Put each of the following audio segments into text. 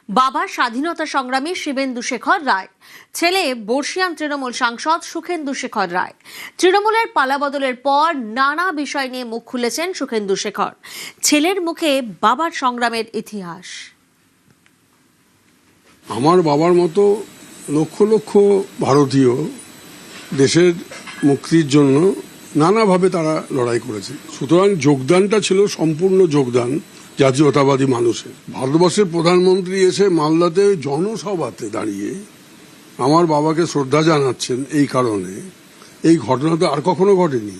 বাবা স্বাধীনতা সংগ্রামী শিবেন্দু শেখর রায়, ছেলে বর্ষিয়ান তৃণমূল সাংসদ সুখেন্দু শেখর রায়। তৃণমূলের পালাবদলের পর নানা বিষয় নিয়ে মুখ খুলেছেন সুখেন্দু শেখর। ছেলের মুখে বাবার সংগ্রামের ইতিহাস। আমার বাবার মতো লক্ষ লক্ষ ভারতীয় দেশের মুক্তির জন্য নানাভাবে তারা লড়াই করেছে, সুতরাং যোগদানটা ছিল সম্পূর্ণ যোগদান জাতীয়তাবাদী মানুষের। ভারতবর্ষের প্রধানমন্ত্রী এসে মালদাতে জনসভাতে দাঁড়িয়ে আমার বাবাকে শ্রদ্ধা জানাচ্ছেন, এই কারণে এই ঘটনা তো আর কখনো ঘটেনি।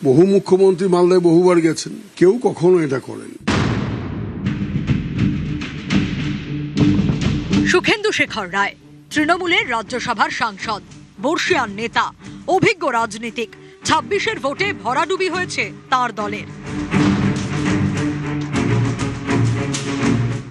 বহু মুখ্যমন্ত্রী মালদায় বহুবার গেছেন, কেউ কখনো এটা করেন। সুখেন্দু শেখর রায় তৃণমূলের রাজ্যসভার সাংসদ, বর্ষিয়ান নেতা, অভিজ্ঞ রাজনীতিক। 26-এর ভোটে ভরাডুবি হয়েছে তার দলের।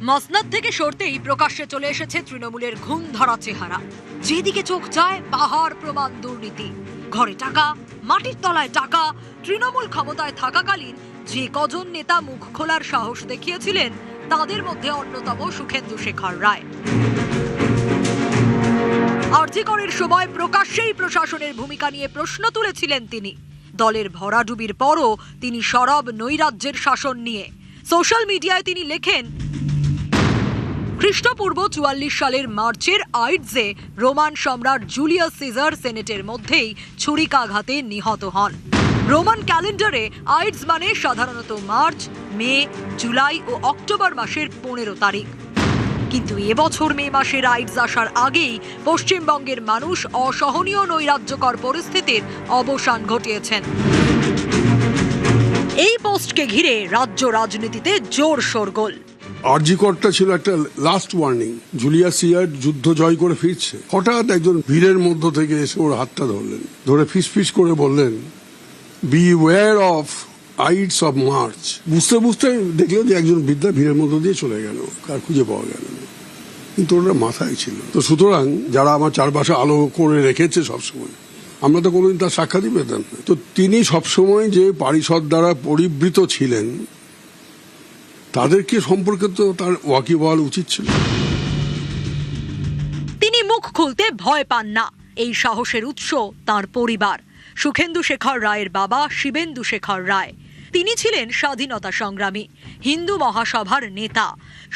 মসনদ থেকে সরতেই প্রকাশ্যে চলে এসেছে তৃণমূলের ঘুম ধরা চেহারা। যেদিকে চোখ যায় পাহাড় প্রমাণ দুর্নীতি, ঘরে টাকা, মাটির তলায় টাকা। তৃণমূল ক্ষমতায় থাকাকালীন যে কজন নেতা মুখ খোলার সাহস দেখিয়েছিলেন, তাদের মধ্যে অন্যতম সুখেন্দু শেখর রায়। আরজি করের সময় প্রকাশ্যেই প্রশাসনের ভূমিকা নিয়ে প্রশ্ন তুলেছিলেন তিনি। দলের ভরাডুবির পরও তিনি সরব নৈরাজ্যের শাসন নিয়ে। সোশ্যাল মিডিয়ায় তিনি লেখেন, খ্রিস্টপূর্ব 44 সালের মার্চের আইডসে রোমান সম্রাট জুলিয়াস সিজার সেনেটের মধ্যেই ছুরিকাঘাতে নিহত হন। রোমান ক্যালেন্ডারে আইডস মানে সাধারণত মার্চ, মে, জুলাই ও অক্টোবর মাসের 15 তারিখ। কিন্তু এবছর মে মাসের আইডস আসার আগেই পশ্চিমবঙ্গের মানুষ অসহনীয় নৈরাজ্যকর পরিস্থিতির অবসান ঘটিয়েছেন। এই পোস্টকে ঘিরে রাজ্য রাজনীতিতে জোর শোরগোল। আরজি করটা ছিল একটা লাস্ট ওয়ার্নিং। জুলিয়াস সিজার যুদ্ধ জয় করে ফিরছে, হঠাৎ একজন ভিড়ের মধ্য থেকে এসে ওর হাতটা ধরলেন, ধরে ফিস ফিস করে বললেন, beware of ides of March. বুঝতে বুঝতে দেখলেন যে একজন বিদ্যা ভিড়ের মধ্য দিয়ে চলে গেল, কার খুঁজে পাওয়া গেল না, কিন্তু ওটা মাথায় ছিল। তো সুতরাং যারা আমার চারপাশে আলো করে রেখেছে সবসময়, আমরা তো কোনোদিন তার সাক্ষাৎই পেতাম না। তো তিনি সবসময় যে পারিষদ দ্বারা পরিবৃত ছিলেন, তাদেরকে সম্পর্কে তো তার ওয়াকিবহাল উচিত ছিল। তিনি মুখ খুলতে ভয় পান না। এই সাহসের উৎস তার পরিবার। সুখেন্দু শেখর রায়ের বাবা শিবেন্দু শেখর রায়, তিনি ছিলেন স্বাধীনতা সংগ্রামী, হিন্দু মহাসভার নেতা।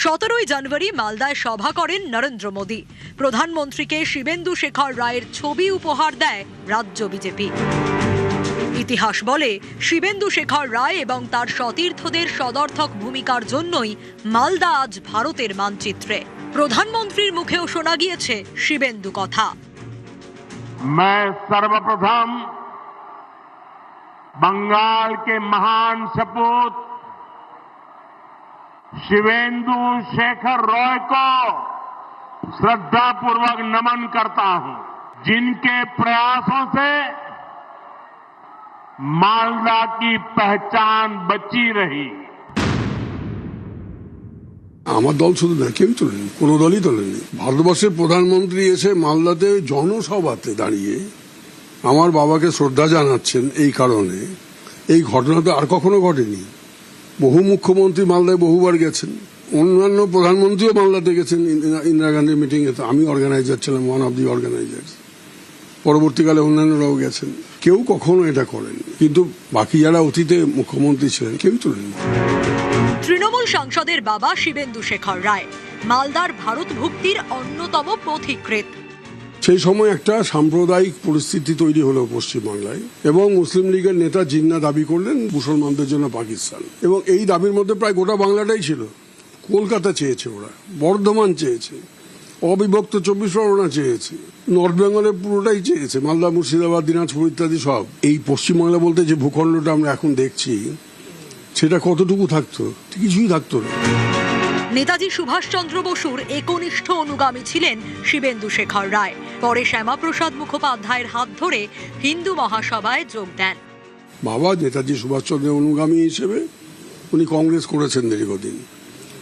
17ই জানুয়ারি মালদায় সভা করেন নরেন্দ্র মোদী। প্রধানমন্ত্রীকে শিবেন্দু শেখর রায়ের ছবি উপহার দেয় রাজ্য বিজেপি। ইতিহাস বলে, শিবেন্দু শেখর রায় এবং তার সতীর্থদের সদর্থক ভূমিকার জন্যই মালদা আজ ভারতের মানচিত্রে। প্রধানমন্ত্রীর মুখেও শোনা গিয়েছে শিবেন্দু কথা। मैं सर्वप्रथम बंगाल के महान सपूत शिवेंदु शेखर रॉय को श्रद्धापूर्वक नमन करता हूं, जिनके प्रयासों से मालदा की पहचान बची रही। আমার দল শুধু না, কেউ তোলেনি, কোনো দলই তোলেনি। ভারতবর্ষের প্রধানমন্ত্রী এসে মালদাতে জনসভাতে দাঁড়িয়ে আমার বাবাকে শ্রদ্ধা জানাচ্ছেন, এই কারণে এই ঘটনা তো আর কখনো ঘটেনি। বহু মুখ্যমন্ত্রী মালদায় বহুবার গেছেন, অন্যান্য প্রধানমন্ত্রীও মালদাতে গেছেন ইন্দিরা গান্ধীর মিটিংয়ে। তো আমি অর্গানাইজার ছিলাম, ওয়ান অফ দি অর্গানাইজার। পরবর্তীকালে অন্যান্যরাও গেছেন, কেউ কখনো এটা করেনি। কিন্তু বাকি যারা অতীতে মুখ্যমন্ত্রী ছিলেন, কেউ তোলেনি। তৃণমূল সাংসদের বাবা শিবেন্দু শেখর রায় মালদার ভারত ভুক্তির অন্যতম পথিকৃৎ। সেই সময় একটা সাম্প্রদায়িক পরিস্থিতি তৈরি হলো পশ্চিমবাংলায়, এবং মুসলিম লীগের নেতা জিন্না দাবি করলেন মুসলমানদের জন্য পাকিস্তান, এবং এই দাবির মধ্যে প্রায় গোটা বাংলাটাই ছিল। কলকাতা চেয়েছে, ওরা বর্ধমান চেয়েছে, অবিভক্ত 24 পরগনা চেয়েছে, নর্থ বেঙ্গলের পুরোটাই চেয়েছে, মালদা, মুর্শিদাবাদ, দিনাজপুর ইত্যাদি সব। এই পশ্চিমবাংলা বলতে যে ভূখণ্ডটা আমরা এখন দেখছি, সেটা কতটুকু থাকতো? কিছুই থাকতো না। নেতাজি সুভাষচন্দ্র বসুর একনিষ্ঠ অনুগামী ছিলেন শিবেন্দু শেখর রায়। পরে শ্যামাপ্রসাদ মুখোপাধ্যায়ের হাত ধরে হিন্দু মহাসভায় যোগ দেন। বাবা নেতাজি সুভাষচন্দ্রের অনুগামী হিসেবে উনি কংগ্রেস করেছেন দীর্ঘদিন,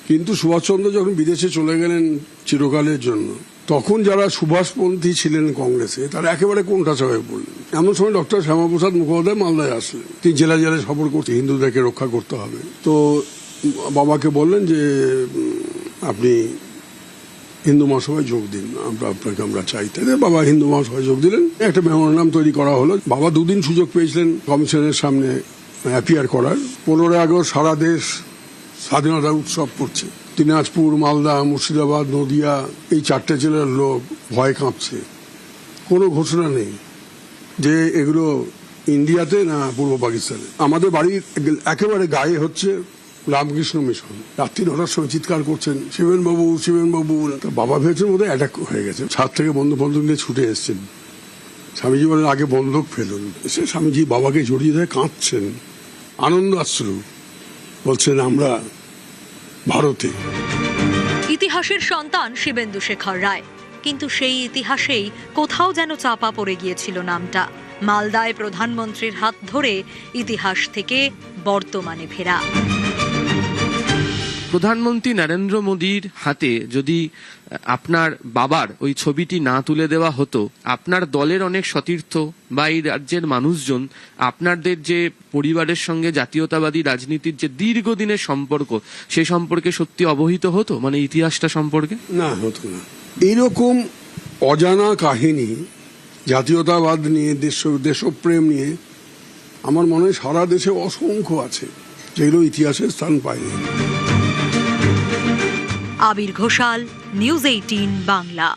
কিন্তু সুভাষচন্দ্র যখন বিদেশে চলে গেলেন চিরকালের জন্য, তখন যারা সুভাষপন্থী ছিলেন কংগ্রেসে, তারা একেবারে কোণঠাসা হয়ে পড়লেন। এমন সময় ডক্টর শ্যামাপ্রসাদ মুখোপাধ্যায় মালদায় আসলেন। তিনি জেলায় জেলায় সফর করতে, হিন্দুদেরকে রক্ষা করতে হবে। তো বাবাকে বললেন যে আপনি হিন্দু মহাসভায় যোগ দিন, আমরা চাই। তাই বাবা হিন্দু মহাসভায় যোগ দিলেন, একটা মেমোরান্ডাম তৈরি করা হলো। বাবা দুদিন সুযোগ পেয়েছিলেন কমিশনের সামনে অ্যাপিয়ার করার। 15 আগস্ট সারা দেশ স্বাধীনতা উৎসব করছে। দিনাজপুর, মালদা, মুর্শিদাবাদ, নদিয়া, এই 4টে জেলার লোক ভয় কাঁপছে। কোনো ঘোষণা নেই যে এগুলো ইন্ডিয়াতে না পূর্ব পাকিস্তানে। আমাদের বাড়ির একেবারে গায়ে হচ্ছে রামকৃষ্ণ মিশন। রাত্রি 9টার সময় চিৎকার করছেন, শিবেন বাবু, শিবেন বাবু। বাবা ভেবেছেন বোধহয় অ্যাটাক হয়ে গেছে। ছাদ থেকে বন্দুক নিয়ে ছুটে এসছেন। স্বামীজি বলেন আগে বন্দুক ফেলুন। এসে স্বামীজি বাবাকে জড়িয়ে ধরে কাঁদছেন, আনন্দ আশ্রু, বলছেন আমরা ভারতে। ইতিহাসের সন্তান শিবেন্দু শেখর রায়, কিন্তু সেই ইতিহাসেই কোথাও যেন চাপা পড়ে গিয়েছিল নামটা। মালদায় প্রধানমন্ত্রীর হাত ধরে ইতিহাস থেকে বর্তমানে ফেরা। প্রধানমন্ত্রী নরেন্দ্র মোদীর হাতে যদি আপনার বাবার ওই ছবিটি না তুলে দেওয়া হতো, আপনার দলের অনেক সতীর্থ বা এই রাজ্যের মানুষজন আপনাদের যে পরিবারের সঙ্গে জাতীয়তাবাদী রাজনীতির যে দীর্ঘদিনের সম্পর্ক, সে সম্পর্কে সত্যি অবহিত হতো, মানে ইতিহাসটা সম্পর্কে? না, হতো না। এইরকম অজানা কাহিনী জাতীয়তাবাদ নিয়ে, দেশপ্রেম নিয়ে আমার মনে হয় সারা দেশে অসংখ্য আছে, যেগুলো ইতিহাসে স্থান পায়নি। আবির ঘোষাল, নিউজ 18 বাংলা।